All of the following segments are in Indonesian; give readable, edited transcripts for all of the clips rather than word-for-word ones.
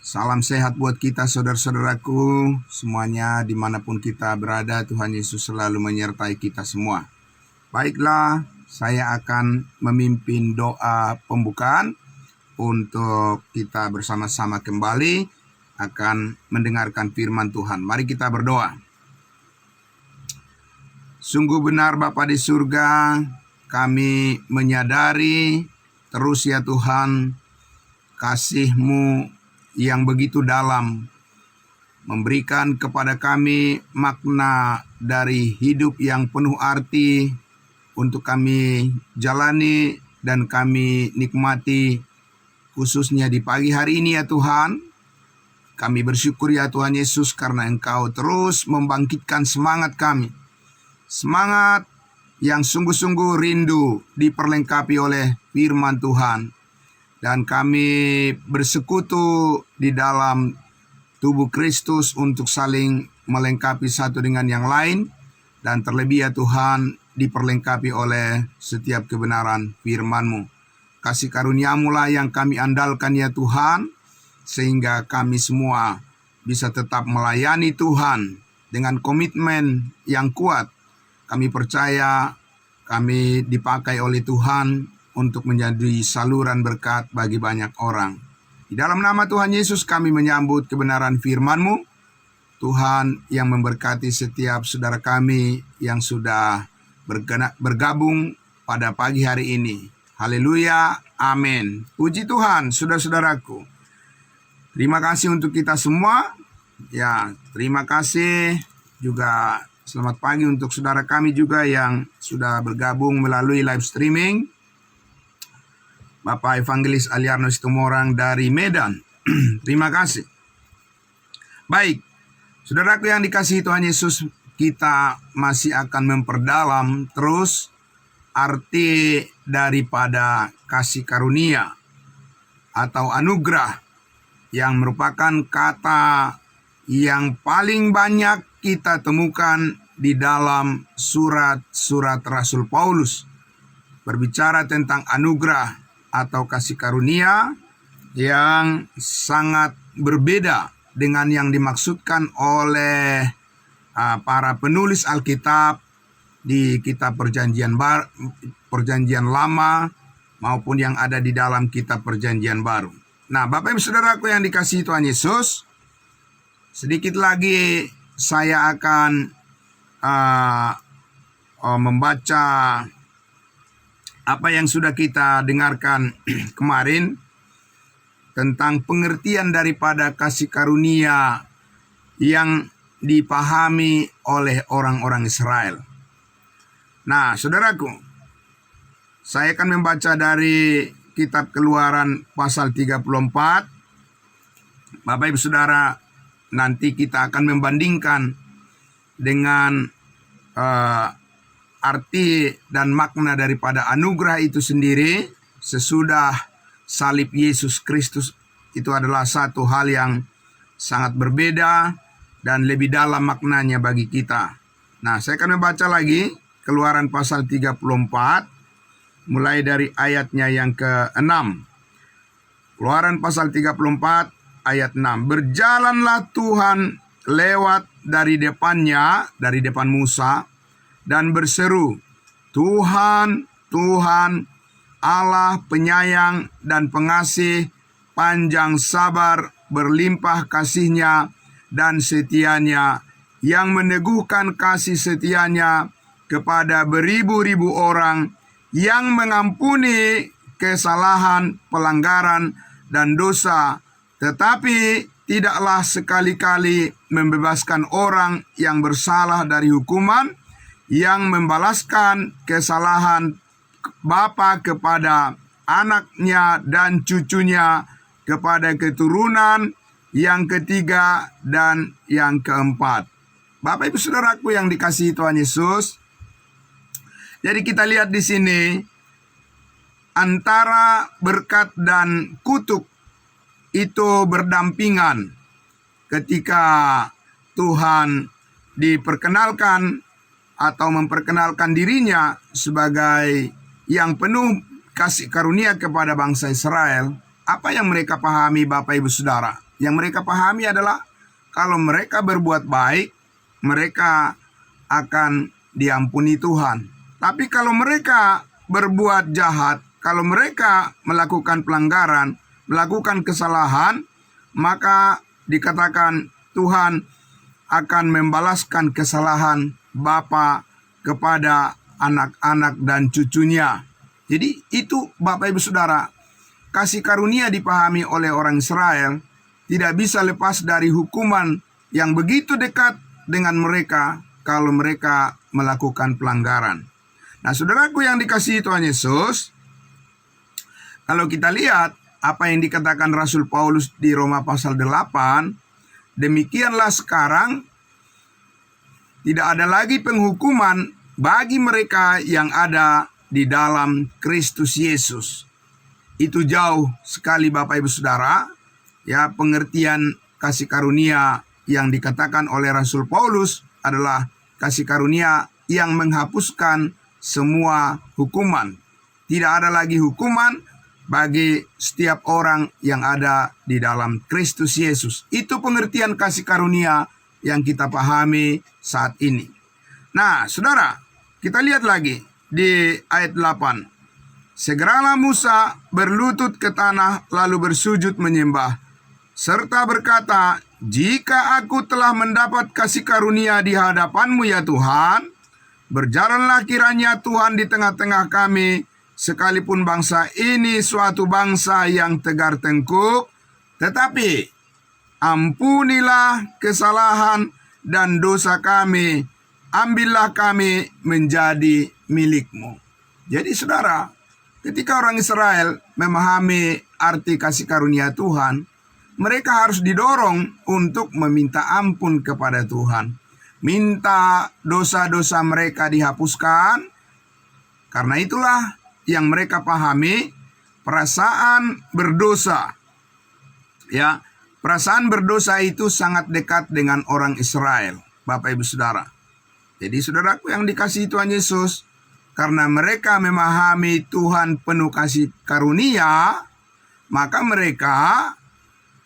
Salam sehat buat kita saudara-saudaraku semuanya dimanapun kita berada. Tuhan Yesus selalu menyertai kita semua. Baiklah, saya akan memimpin doa pembukaan untuk kita bersama-sama kembali akan mendengarkan firman Tuhan. Mari kita berdoa. Sungguh benar Bapa di surga, kami menyadari terus ya Tuhan, kasih-Mu yang begitu dalam memberikan kepada kami makna dari hidup yang penuh arti untuk kami jalani dan kami nikmati, khususnya di pagi hari ini ya Tuhan. Kami bersyukur ya Tuhan Yesus karena Engkau terus membangkitkan semangat kami. Semangat yang sungguh-sungguh rindu diperlengkapi oleh firman Tuhan. Dan kami bersekutu di dalam tubuh Kristus untuk saling melengkapi satu dengan yang lain. Dan terlebih ya Tuhan, diperlengkapi oleh setiap kebenaran firman-Mu. Kasih karunia-Mu lah yang kami andalkan ya Tuhan, sehingga kami semua bisa tetap melayani Tuhan dengan komitmen yang kuat. Kami percaya kami dipakai oleh Tuhan untuk menjadi saluran berkat bagi banyak orang. Di dalam nama Tuhan Yesus kami menyambut kebenaran firman-Mu. Tuhan yang memberkati setiap saudara kami yang sudah bergabung pada pagi hari ini. Haleluya, amin. Puji Tuhan, saudara-saudaraku. Terima kasih untuk kita semua. Ya, terima kasih juga. Selamat pagi untuk saudara kami juga yang sudah bergabung melalui live streaming. Bapak Evangelis Aliarno Situmorang dari Medan. Terima kasih. Baik, saudaraku yang dikasihi Tuhan Yesus, kita masih akan memperdalam terus arti daripada kasih karunia atau anugerah, yang merupakan kata yang paling banyak kita temukan di dalam surat-surat Rasul Paulus. Berbicara tentang anugerah atau kasih karunia yang sangat berbeda dengan yang dimaksudkan oleh para penulis Alkitab di kitab Perjanjian Lama maupun yang ada di dalam kitab Perjanjian Baru. Nah, Bapak Ibu Saudaraku yang dikasihi Tuhan Yesus, sedikit lagi saya akan membaca apa yang sudah kita dengarkan kemarin tentang pengertian daripada kasih karunia yang dipahami oleh orang-orang Israel. Nah, saudaraku, saya akan membaca dari kitab Keluaran pasal 34. Bapak Ibu Saudara, nanti kita akan membandingkan dengan arti dan makna daripada anugerah itu sendiri sesudah salib Yesus Kristus. Itu adalah satu hal yang sangat berbeda dan lebih dalam maknanya bagi kita. Nah, saya akan membaca lagi Keluaran pasal 34 mulai dari ayatnya yang ke-6. Keluaran pasal 34 ayat 6. Berjalanlah Tuhan lewat dari depannya, dari depan Musa, dan berseru, Tuhan, Tuhan, Allah penyayang dan pengasih, panjang sabar, berlimpah kasihnya dan setianya, yang meneguhkan kasih setianya kepada beribu-ribu orang, yang mengampuni kesalahan, pelanggaran, dan dosa, tetapi tidaklah sekali-kali membebaskan orang yang bersalah dari hukuman, yang membalaskan kesalahan bapa kepada anaknya dan cucunya, kepada keturunan yang ketiga dan yang keempat. Bapak Ibu Saudaraku yang dikasihi Tuhan Yesus, jadi kita lihat di sini antara berkat dan kutuk itu berdampingan ketika Tuhan diperkenalkan atau memperkenalkan dirinya sebagai yang penuh kasih karunia kepada bangsa Israel. apa yang mereka pahami Bapak Ibu Saudara? Yang mereka pahami adalah kalau mereka berbuat baik, mereka akan diampuni Tuhan. Tapi kalau mereka berbuat jahat, kalau mereka melakukan pelanggaran, melakukan kesalahan, maka dikatakan Tuhan akan membalaskan kesalahan Bapa kepada anak-anak dan cucunya. Jadi itu Bapak Ibu Saudara, kasih karunia dipahami oleh orang Israel tidak bisa lepas dari hukuman yang begitu dekat dengan mereka kalau mereka melakukan pelanggaran. Nah, saudaraku yang dikasihi Tuhan Yesus, kalau kita lihat apa yang dikatakan Rasul Paulus di Roma pasal 8, demikianlah sekarang tidak ada lagi penghukuman bagi mereka yang ada di dalam Kristus Yesus. Itu jauh sekali Bapak Ibu Saudara, ya, pengertian kasih karunia yang dikatakan oleh Rasul Paulus adalah kasih karunia yang menghapuskan semua hukuman. Tidak ada lagi hukuman bagi setiap orang yang ada di dalam Kristus Yesus. Itu pengertian kasih karunia yang kita pahami saat ini. Nah, saudara, kita lihat lagi di ayat 8. Segeralah Musa berlutut ke tanah lalu bersujud menyembah, serta berkata, jika aku telah mendapat kasih karunia di hadapan-Mu ya Tuhan, berjalanlah kiranya Tuhan di tengah-tengah kami, sekalipun bangsa ini suatu bangsa yang tegar tengkuk, tetapi ampunilah kesalahan dan dosa kami, ambillah kami menjadi milik-Mu. Jadi saudara, ketika orang Israel memahami arti kasih karunia Tuhan, mereka harus didorong untuk meminta ampun kepada Tuhan. Minta dosa-dosa mereka dihapuskan. Karena itulah yang mereka pahami perasaan berdosa. Ya, perasaan berdosa itu sangat dekat dengan orang Israel, Bapak Ibu Saudara. Jadi saudaraku yang dikasihi Tuhan Yesus, karena mereka memahami Tuhan penuh kasih karunia, maka mereka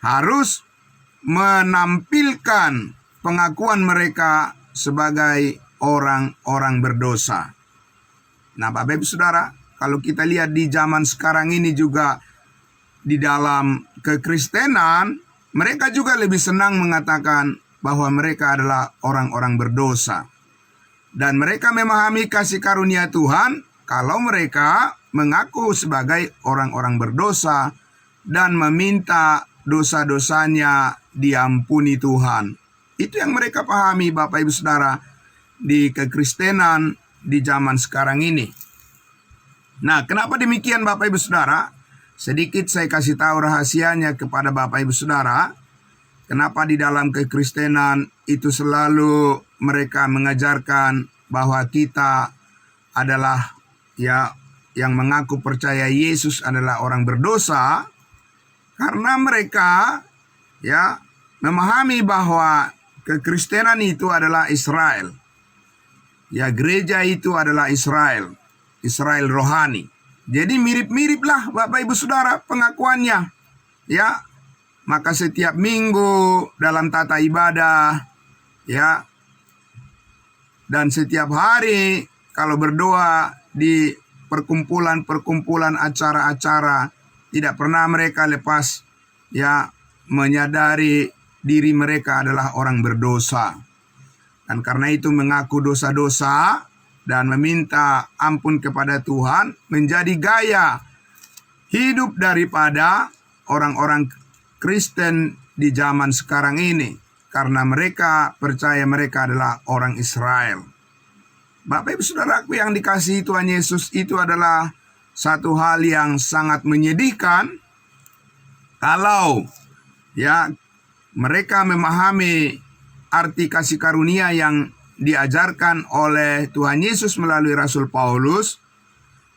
harus menampilkan pengakuan mereka sebagai orang-orang berdosa. Nah, Bapak Ibu Saudara, kalau kita lihat di zaman sekarang ini juga di dalam kekristenan, mereka juga lebih senang mengatakan bahwa mereka adalah orang-orang berdosa. Dan mereka memahami kasih karunia Tuhan kalau mereka mengaku sebagai orang-orang berdosa dan meminta dosa-dosanya diampuni Tuhan. Itu yang mereka pahami Bapak Ibu Saudara di kekristenan di zaman sekarang ini. Nah, kenapa demikian Bapak Ibu Saudara? Sedikit saya kasih tahu rahasianya kepada Bapak Ibu Saudara. Kenapa di dalam kekristenan itu selalu mereka mengajarkan bahwa kita adalah yang mengaku percaya Yesus adalah orang berdosa? Karena mereka memahami bahwa kekristenan itu adalah Israel. Ya, gereja itu adalah Israel. Israel rohani. Jadi mirip-miriplah Bapak Ibu Saudara pengakuannya. Ya, maka setiap minggu dalam tata ibadah, ya, dan setiap hari kalau berdoa di perkumpulan-perkumpulan acara-acara, tidak pernah mereka lepas menyadari diri mereka adalah orang berdosa. Dan karena itu mengaku dosa-dosa dan meminta ampun kepada Tuhan menjadi gaya hidup daripada orang-orang Kristen di zaman sekarang ini. Karena mereka percaya mereka adalah orang Israel. Bapak Ibu Saudaraku yang dikasihi Tuhan Yesus, itu adalah satu hal yang sangat menyedihkan kalau mereka memahami arti kasih karunia yang diajarkan oleh Tuhan Yesus melalui Rasul Paulus.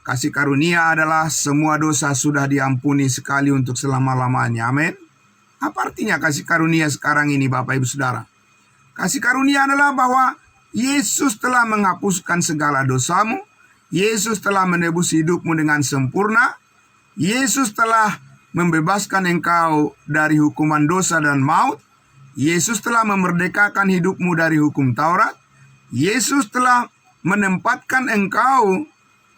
Kasih karunia adalah semua dosa sudah diampuni sekali untuk selama-lamanya. Amin. Apa artinya kasih karunia sekarang ini Bapak Ibu Saudara? Kasih karunia adalah bahwa Yesus telah menghapuskan segala dosamu. Yesus telah menebus hidupmu dengan sempurna. Yesus telah membebaskan engkau dari hukuman dosa dan maut. Yesus telah memerdekakan hidupmu dari hukum Taurat. Yesus telah menempatkan engkau,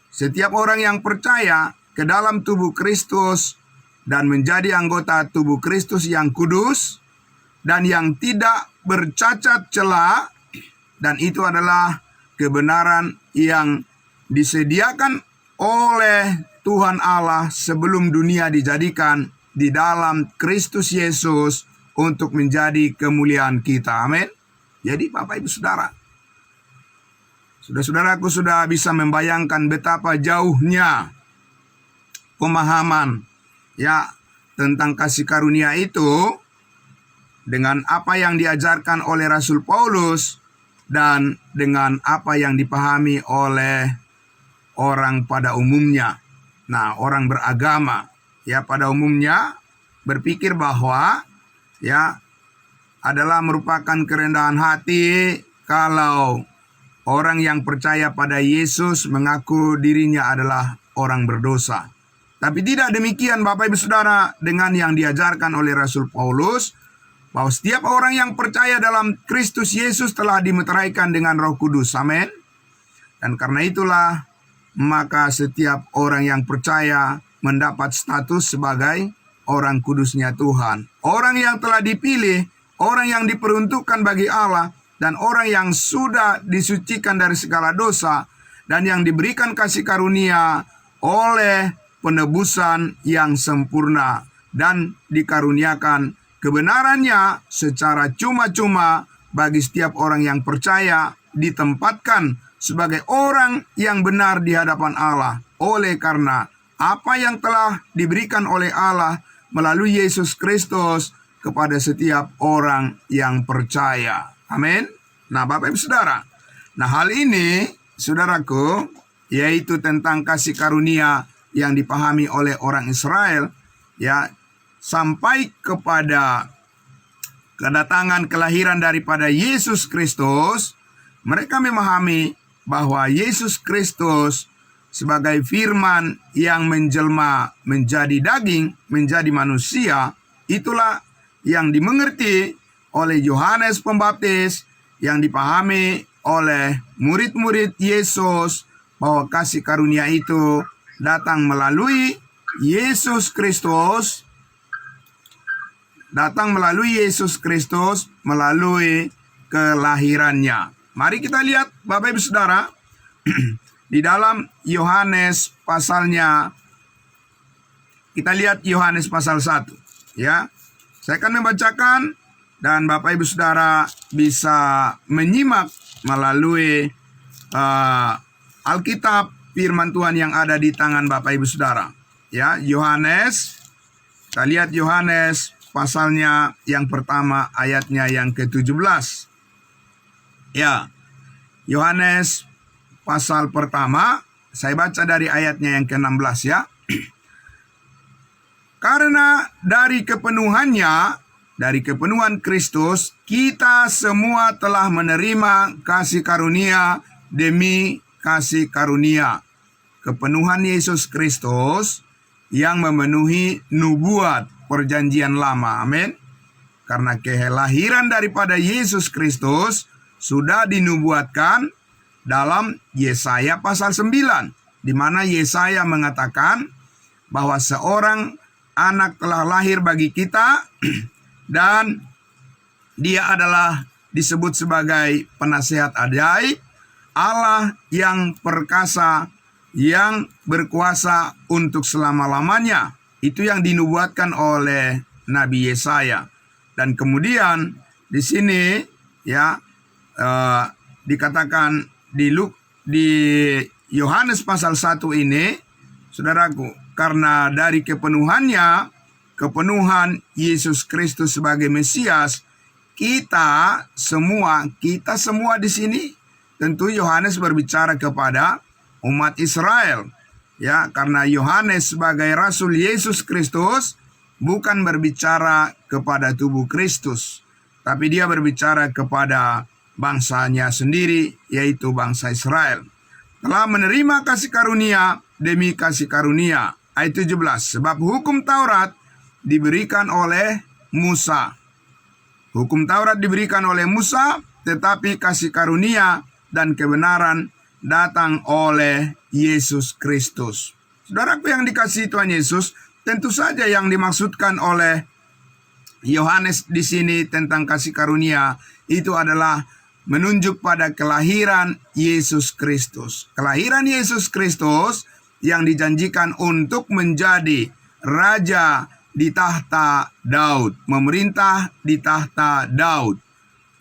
setiap orang yang percaya, ke dalam tubuh Kristus dan menjadi anggota tubuh Kristus yang kudus dan yang tidak bercacat celah, dan itu adalah kebenaran yang disediakan oleh Tuhan Allah sebelum dunia dijadikan di dalam Kristus Yesus untuk menjadi kemuliaan kita. Amin. Jadi Bapak Ibu Saudara, saudara-saudaraku sudah bisa membayangkan betapa jauhnya pemahaman tentang kasih karunia itu dengan apa yang diajarkan oleh Rasul Paulus dan dengan apa yang dipahami oleh orang pada umumnya. Nah, orang beragama pada umumnya berpikir bahwa adalah merupakan kerendahan hati kalau orang yang percaya pada Yesus mengaku dirinya adalah orang berdosa. Tapi tidak demikian Bapak Ibu Saudara dengan yang diajarkan oleh Rasul Paulus, bahwa setiap orang yang percaya dalam Kristus Yesus telah dimeteraikan dengan Roh Kudus. Amin. Dan karena itulah maka setiap orang yang percaya mendapat status sebagai orang kudusnya Tuhan. Orang yang telah dipilih, orang yang diperuntukkan bagi Allah, dan orang yang sudah disucikan dari segala dosa, dan yang diberikan kasih karunia oleh penebusan yang sempurna, dan dikaruniakan kebenarannya secara cuma-cuma bagi setiap orang yang percaya, ditempatkan sebagai orang yang benar di hadapan Allah. Oleh karena apa yang telah diberikan oleh Allah melalui Yesus Kristus kepada setiap orang yang percaya. Amin. Nah, Bapak Ibu Saudara, nah hal ini, saudaraku, yaitu tentang kasih karunia yang dipahami oleh orang Israel, sampai kepada kedatangan kelahiran daripada Yesus Kristus. Mereka memahami bahwa Yesus Kristus sebagai firman yang menjelma menjadi daging, menjadi manusia, itulah yang dimengerti oleh Yohanes Pembaptis, yang dipahami oleh murid-murid Yesus, bahwa kasih karunia itu datang melalui Yesus Kristus, melalui kelahirannya. Mari kita lihat Bapak Ibu Saudara di dalam Yohanes pasalnya. Kita lihat Yohanes pasal 1 Saya akan membacakan dan Bapak Ibu Saudara bisa menyimak melalui Alkitab firman Tuhan yang ada di tangan Bapak Ibu Saudara. Yohanes, kita lihat Yohanes pasalnya yang pertama, ayatnya yang ke-17. Yohanes pasal pertama, saya baca dari ayatnya yang ke-16 Karena dari kepenuhan Kristus, kita semua telah menerima kasih karunia demi kasih karunia. Kepenuhan Yesus Kristus yang memenuhi nubuat perjanjian lama. Amin. Karena kelahiran daripada Yesus Kristus sudah dinubuatkan dalam Yesaya pasal 9, di mana Yesaya mengatakan bahwa seorang anak telah lahir bagi kita dan dia adalah disebut sebagai penasihat ajaib, Allah yang perkasa, yang berkuasa untuk selama-lamanya. Itu yang dinubuatkan oleh Nabi Yesaya. Dan kemudian di sini dikatakan di Yohanes pasal 1 ini, saudaraku, karena dari kepenuhan Yesus Kristus sebagai Mesias, kita semua di sini, tentu Yohanes berbicara kepada umat Israel, karena Yohanes sebagai Rasul Yesus Kristus bukan berbicara kepada tubuh Kristus, tapi dia berbicara kepada bangsanya sendiri, yaitu bangsa Israel. Telah menerima kasih karunia demi kasih karunia. Ayat 17. Sebab hukum Taurat diberikan oleh Musa. Hukum Taurat diberikan oleh Musa, tetapi kasih karunia dan kebenaran datang oleh Yesus Kristus. Saudaraku yang dikasihi Tuhan Yesus, tentu saja yang dimaksudkan oleh Yohanes di sini tentang kasih karunia itu adalah menunjuk pada kelahiran Yesus Kristus. Kelahiran Yesus Kristus yang dijanjikan untuk menjadi raja di tahta Daud, memerintah di tahta Daud.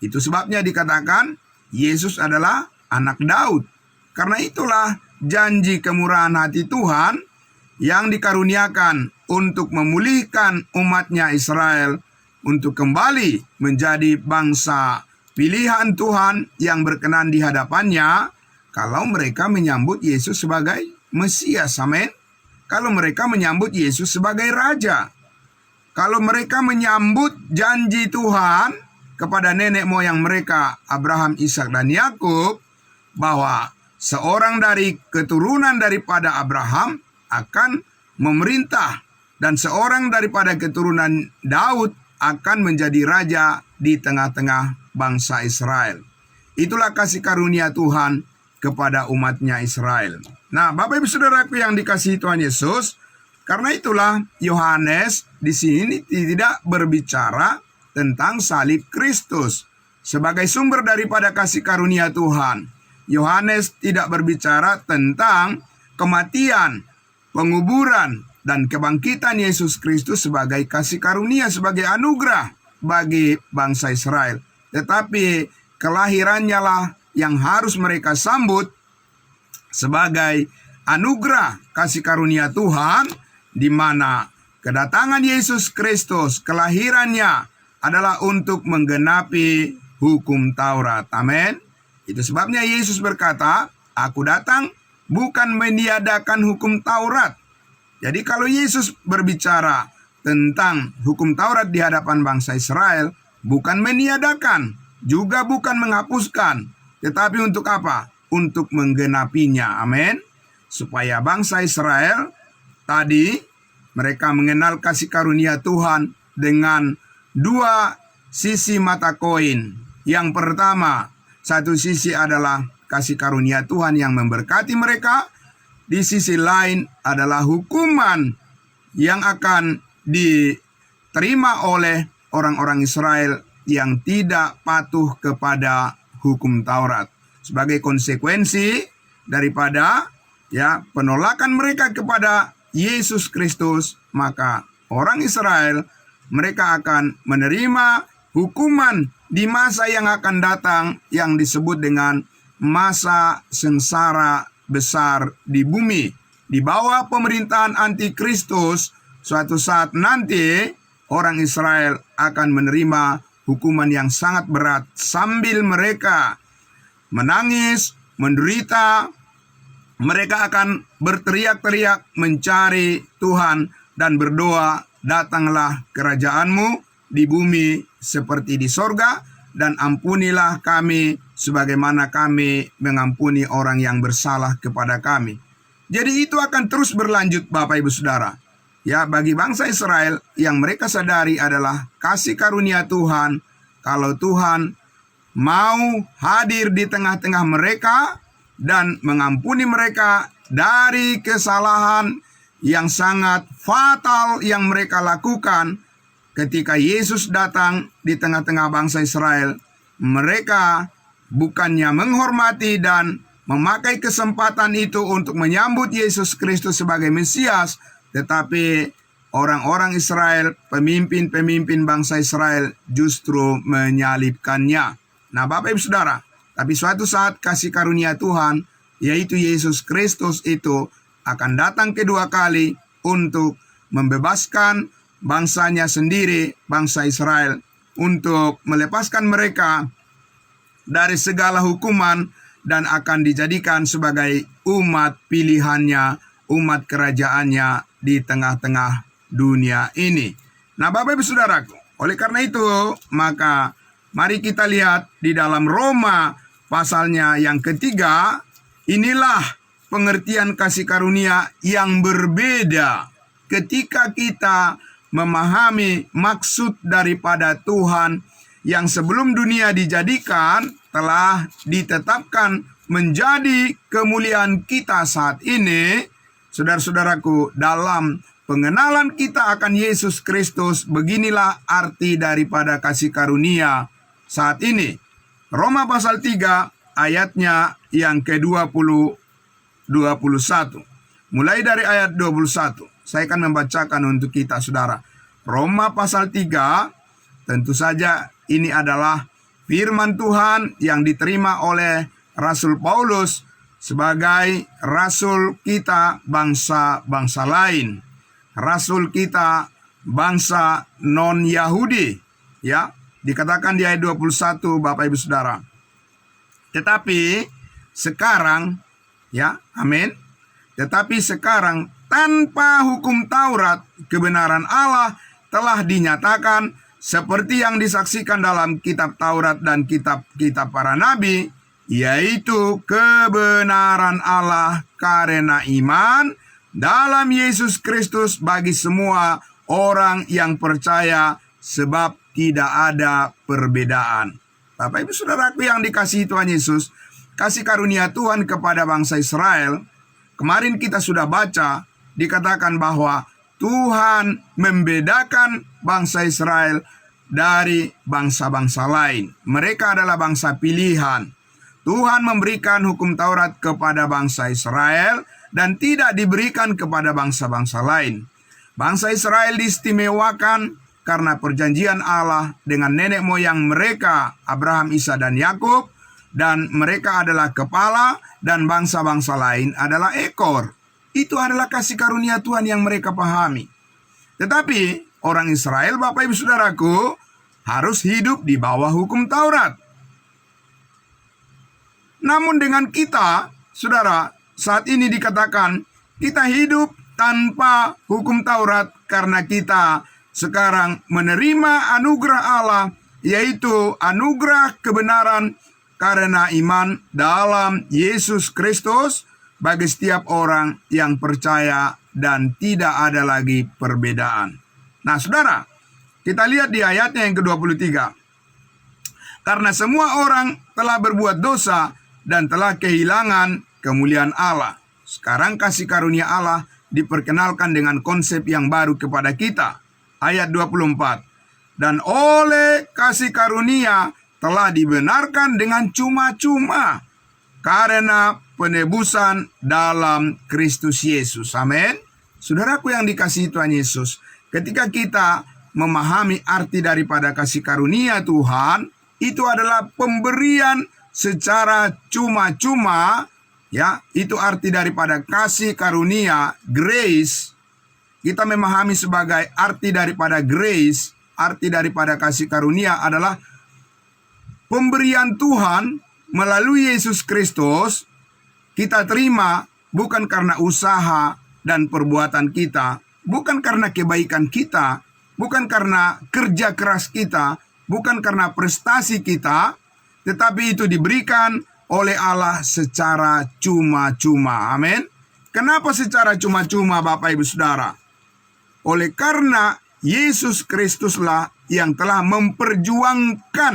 Itu sebabnya dikatakan Yesus adalah anak Daud. Karena itulah janji kemurahan hati Tuhan yang dikaruniakan untuk memulihkan umatnya Israel untuk kembali menjadi bangsa pilihan Tuhan yang berkenan di hadapannya kalau mereka menyambut Yesus sebagai Mesias. Amin. Kalau mereka menyambut Yesus sebagai Raja. Kalau mereka menyambut janji Tuhan kepada nenek moyang mereka, Abraham, Ishak, dan Yakub, bahwa seorang dari keturunan daripada Abraham akan memerintah dan seorang daripada keturunan Daud akan menjadi raja di tengah-tengah bangsa Israel. Itulah kasih karunia Tuhan kepada umatnya Israel. Nah, Bapak Ibu Saudaraku yang dikasihi Tuhan Yesus, karena itulah Yohanes di sini tidak berbicara tentang salib Kristus sebagai sumber daripada kasih karunia Tuhan. Yohanes tidak berbicara tentang kematian, penguburan, dan kebangkitan Yesus Kristus sebagai kasih karunia, sebagai anugerah bagi bangsa Israel. Tetapi kelahirannya lah yang harus mereka sambut sebagai anugerah kasih karunia Tuhan, di mana kedatangan Yesus Kristus, kelahirannya adalah untuk menggenapi hukum Taurat. Amin. Itu sebabnya Yesus berkata, "Aku datang bukan meniadakan hukum Taurat." Jadi kalau Yesus berbicara tentang hukum Taurat di hadapan bangsa Israel, bukan meniadakan, juga bukan menghapuskan, tetapi untuk apa? Untuk menggenapinya. Amin. Supaya bangsa Israel tadi mereka mengenal kasih karunia Tuhan dengan dua sisi mata koin. Yang pertama, satu sisi adalah kasih karunia Tuhan yang memberkati mereka. Di sisi lain adalah hukuman yang akan diterima oleh orang-orang Israel yang tidak patuh kepada hukum Taurat. Sebagai konsekuensi daripada penolakan mereka kepada Yesus Kristus, maka orang Israel mereka akan menerima hukuman di masa yang akan datang yang disebut dengan masa sengsara besar di bumi. Di bawah pemerintahan antikristus, suatu saat nanti orang Israel akan menerima hukuman yang sangat berat sambil mereka menangis, menderita. Mereka akan berteriak-teriak mencari Tuhan dan berdoa, "Datanglah kerajaanmu di bumi seperti di sorga, dan ampunilah kami sebagaimana kami mengampuni orang yang bersalah kepada kami." Jadi itu akan terus berlanjut Bapak Ibu Saudara. Ya, bagi bangsa Israel yang mereka sadari adalah kasih karunia Tuhan. Kalau Tuhan mau hadir di tengah-tengah mereka dan mengampuni mereka dari kesalahan yang sangat fatal yang mereka lakukan ketika Yesus datang di tengah-tengah bangsa Israel, mereka bukannya menghormati dan memakai kesempatan itu untuk menyambut Yesus Kristus sebagai Mesias, tetapi orang-orang Israel, pemimpin-pemimpin bangsa Israel justru menyalibkannya. Nah, Bapak Ibu Saudara, tapi suatu saat kasih karunia Tuhan, yaitu Yesus Kristus itu akan datang kedua kali untuk membebaskan bangsanya sendiri, bangsa Israel, untuk melepaskan mereka dari segala hukuman dan akan dijadikan sebagai umat pilihannya, umat kerajaannya di tengah-tengah dunia ini. Nah, Bapak Ibu Saudaraku, oleh karena itu, maka mari kita lihat di dalam Roma pasalnya yang ketiga. Inilah pengertian kasih karunia yang berbeda ketika kita memahami maksud daripada Tuhan yang sebelum dunia dijadikan telah ditetapkan menjadi kemuliaan kita saat ini, saudara-saudaraku, dalam pengenalan kita akan Yesus Kristus, beginilah arti daripada kasih karunia saat ini. Roma pasal 3 ayatnya yang ke-20, 21. Mulai dari ayat 21. Saya akan membacakan untuk kita, saudara. Roma pasal 3, tentu saja ini adalah firman Tuhan yang diterima oleh Rasul Paulus sebagai rasul kita bangsa-bangsa lain. Rasul kita bangsa non-Yahudi. Ya, dikatakan di ayat 21, Bapak Ibu Saudara. Tetapi sekarang, ya, amin. Tetapi sekarang tanpa hukum Taurat, kebenaran Allah telah dinyatakan seperti yang disaksikan dalam kitab Taurat dan kitab-kitab para nabi, yaitu kebenaran Allah karena iman dalam Yesus Kristus bagi semua orang yang percaya, sebab tidak ada perbedaan. Bapak Ibu Saudaraku yang dikasihi Tuhan Yesus, kasih karunia Tuhan kepada bangsa Israel, kemarin kita sudah baca, dikatakan bahwa Tuhan membedakan bangsa Israel dari bangsa-bangsa lain. Mereka adalah bangsa pilihan. Tuhan memberikan hukum Taurat kepada bangsa Israel dan tidak diberikan kepada bangsa-bangsa lain. Bangsa Israel diistimewakan karena perjanjian Allah dengan nenek moyang mereka, Abraham, Isa, dan Yakub, dan mereka adalah kepala dan bangsa-bangsa lain adalah ekor. Itu adalah kasih karunia Tuhan yang mereka pahami. Tetapi orang Israel, Bapak Ibu Saudaraku, harus hidup di bawah hukum Taurat. Namun dengan kita, saudara, saat ini dikatakan kita hidup tanpa hukum Taurat karena kita sekarang menerima anugerah Allah, yaitu anugerah kebenaran karena iman dalam Yesus Kristus bagi setiap orang yang percaya, dan tidak ada lagi perbedaan. Nah, saudara, kita lihat di ayatnya yang ke-23. Karena semua orang telah berbuat dosa dan telah kehilangan kemuliaan Allah. Sekarang kasih karunia Allah diperkenalkan dengan konsep yang baru kepada kita. Ayat 24. Dan oleh kasih karunia telah dibenarkan dengan cuma-cuma karena penebusan dalam Kristus Yesus. Amin. Saudaraku yang dikasihi Tuhan Yesus, ketika kita memahami arti daripada kasih karunia Tuhan, itu adalah pemberian secara cuma-cuma, ya, itu arti daripada kasih karunia, grace. Kita memahami sebagai arti daripada grace, arti daripada kasih karunia adalah pemberian Tuhan melalui Yesus Kristus. Kita terima bukan karena usaha dan perbuatan kita, bukan karena kebaikan kita, bukan karena kerja keras kita, bukan karena prestasi kita, tetapi itu diberikan oleh Allah secara cuma-cuma. Amin. Kenapa secara cuma-cuma, Bapak Ibu Saudara? Oleh karena Yesus Kristuslah yang telah memperjuangkan,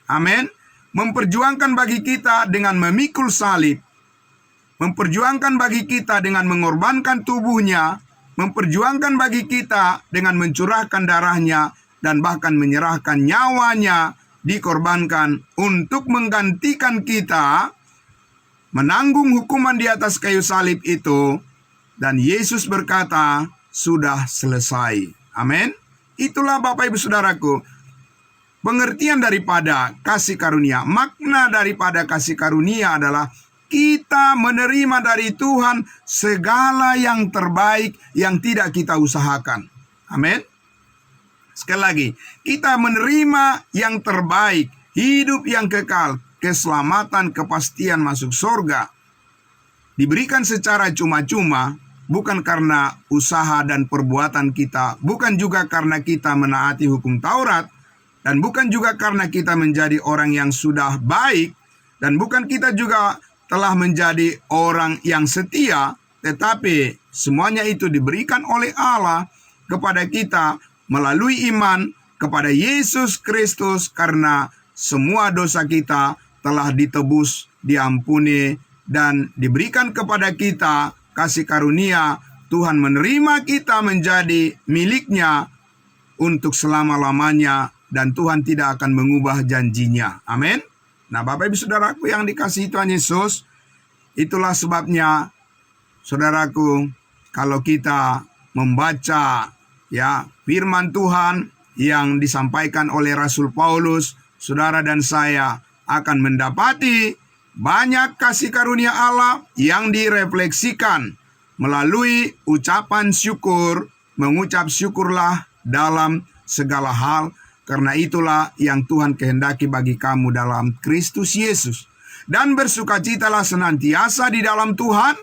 amin, memperjuangkan bagi kita dengan memikul salib, memperjuangkan bagi kita dengan mengorbankan tubuhnya, memperjuangkan bagi kita dengan mencurahkan darahnya, dan bahkan menyerahkan nyawanya, dikorbankan untuk menggantikan kita, menanggung hukuman di atas kayu salib itu. Dan Yesus berkata, sudah selesai. Amin. Itulah Bapak Ibu Saudaraku, pengertian daripada kasih karunia. Makna daripada kasih karunia adalah kita menerima dari Tuhan segala yang terbaik yang tidak kita usahakan. Amin. Sekali lagi, kita menerima yang terbaik, hidup yang kekal, keselamatan, kepastian masuk surga. Diberikan secara cuma-cuma, bukan karena usaha dan perbuatan kita, bukan juga karena kita menaati hukum Taurat, dan bukan juga karena kita menjadi orang yang sudah baik, dan bukan kita juga telah menjadi orang yang setia, tetapi semuanya itu diberikan oleh Allah kepada kita melalui iman kepada Yesus Kristus, karena semua dosa kita telah ditebus, diampuni, dan diberikan kepada kita kasih karunia. Tuhan menerima kita menjadi miliknya untuk selama-lamanya, dan Tuhan tidak akan mengubah janjinya. Amin. Nah, Bapak Ibu Saudaraku yang dikasihi Tuhan Yesus, itulah sebabnya saudaraku, kalau kita membaca firman Tuhan yang disampaikan oleh Rasul Paulus, saudara dan saya akan mendapati banyak kasih karunia Allah yang direfleksikan melalui ucapan syukur. Mengucap syukurlah dalam segala hal, karena itulah yang Tuhan kehendaki bagi kamu dalam Kristus Yesus. Dan bersukacitalah senantiasa di dalam Tuhan.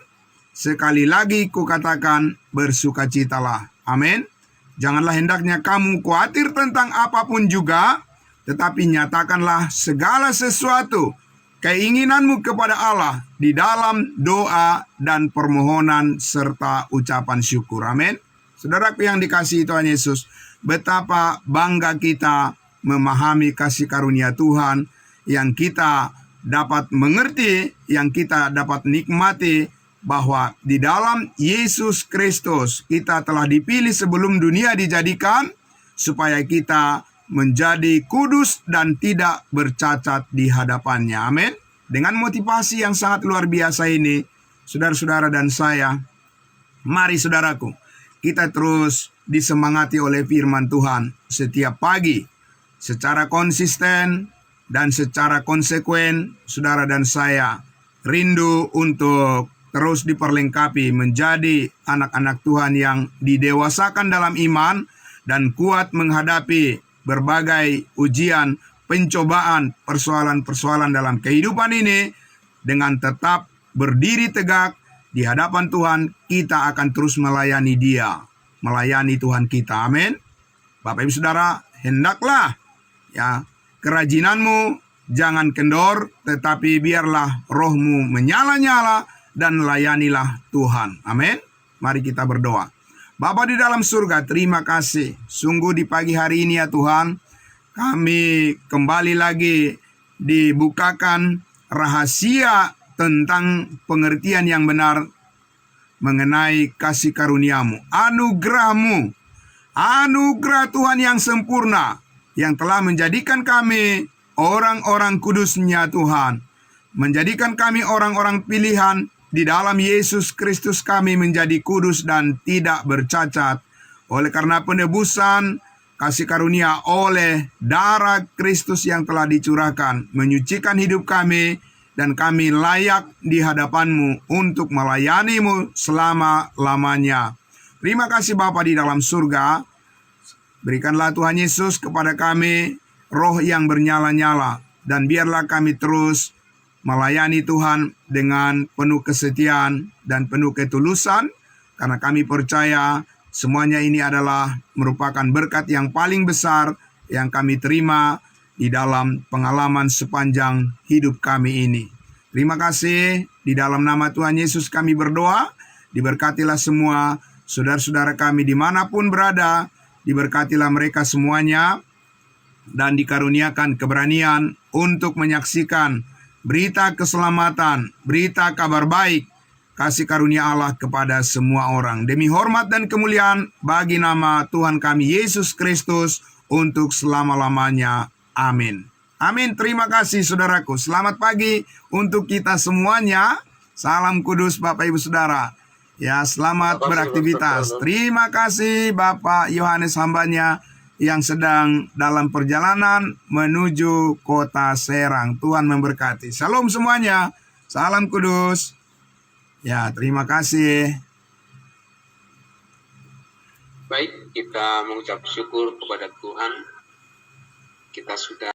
Sekali lagi kukatakan, bersukacitalah. Amin. Janganlah hendaknya kamu khawatir tentang apapun juga, tetapi nyatakanlah segala sesuatu keinginanmu kepada Allah di dalam doa dan permohonan serta ucapan syukur. Amin. Saudaraku yang dikasihi Tuhan Yesus, betapa bangga kita memahami kasih karunia Tuhan yang kita dapat mengerti, yang kita dapat nikmati, bahwa di dalam Yesus Kristus kita telah dipilih sebelum dunia dijadikan, supaya kita menjadi kudus dan tidak bercacat di hadapannya. Amin. Dengan motivasi yang sangat luar biasa ini, saudara-saudara dan saya, mari saudaraku, kita terus disemangati oleh firman Tuhan setiap pagi secara konsisten dan secara konsekuen. Saudara dan saya rindu untuk terus diperlengkapi menjadi anak-anak Tuhan yang didewasakan dalam iman dan kuat menghadapi berbagai ujian, pencobaan, persoalan-persoalan dalam kehidupan ini. Dengan tetap berdiri tegak di hadapan Tuhan, kita akan terus melayani Dia, melayani Tuhan kita. Amin. Bapak Ibu Saudara, hendaklah kerajinanmu jangan kendor, tetapi biarlah rohmu menyala-nyala dan layanilah Tuhan. Amin. Mari kita berdoa. Bapa di dalam surga, terima kasih. Sungguh di pagi hari ini ya Tuhan, kami kembali lagi dibukakan rahasia tentang pengertian yang benar mengenai kasih karuniamu, anugerahmu, anugerah Tuhan yang sempurna, yang telah menjadikan kami orang-orang kudusnya Tuhan, menjadikan kami orang-orang pilihan. Di dalam Yesus Kristus kami menjadi kudus dan tidak bercacat. Oleh karena penebusan kasih karunia oleh darah Kristus yang telah dicurahkan, menyucikan hidup kami, dan kami layak di hadapan-Mu untuk melayani-Mu selama-lamanya. Terima kasih Bapa di dalam surga. Berikanlah Tuhan Yesus kepada kami roh yang bernyala-nyala, dan biarlah kami terus melayani Tuhan dengan penuh kesetiaan dan penuh ketulusan, karena kami percaya semuanya ini adalah merupakan berkat yang paling besar yang kami terima di dalam pengalaman sepanjang hidup kami ini. Terima kasih, di dalam nama Tuhan Yesus kami berdoa. Diberkatilah semua saudara-saudara kami dimanapun berada, diberkatilah mereka semuanya, dan dikaruniakan keberanian untuk menyaksikan berita keselamatan, berita kabar baik, kasih karunia Allah kepada semua orang. Demi hormat dan kemuliaan bagi nama Tuhan kami Yesus Kristus untuk selama-lamanya. Amin. Amin. Terima kasih saudaraku. Selamat pagi untuk kita semuanya. Salam kudus Bapak Ibu Saudara. Ya, selamat beraktivitas. Terima kasih Bapak Yohanes hambanya yang sedang dalam perjalanan menuju kota Serang. Tuhan memberkati. Shalom semuanya. Salam kudus. Ya, terima kasih. Baik, kita mengucap syukur kepada Tuhan. Kita sudah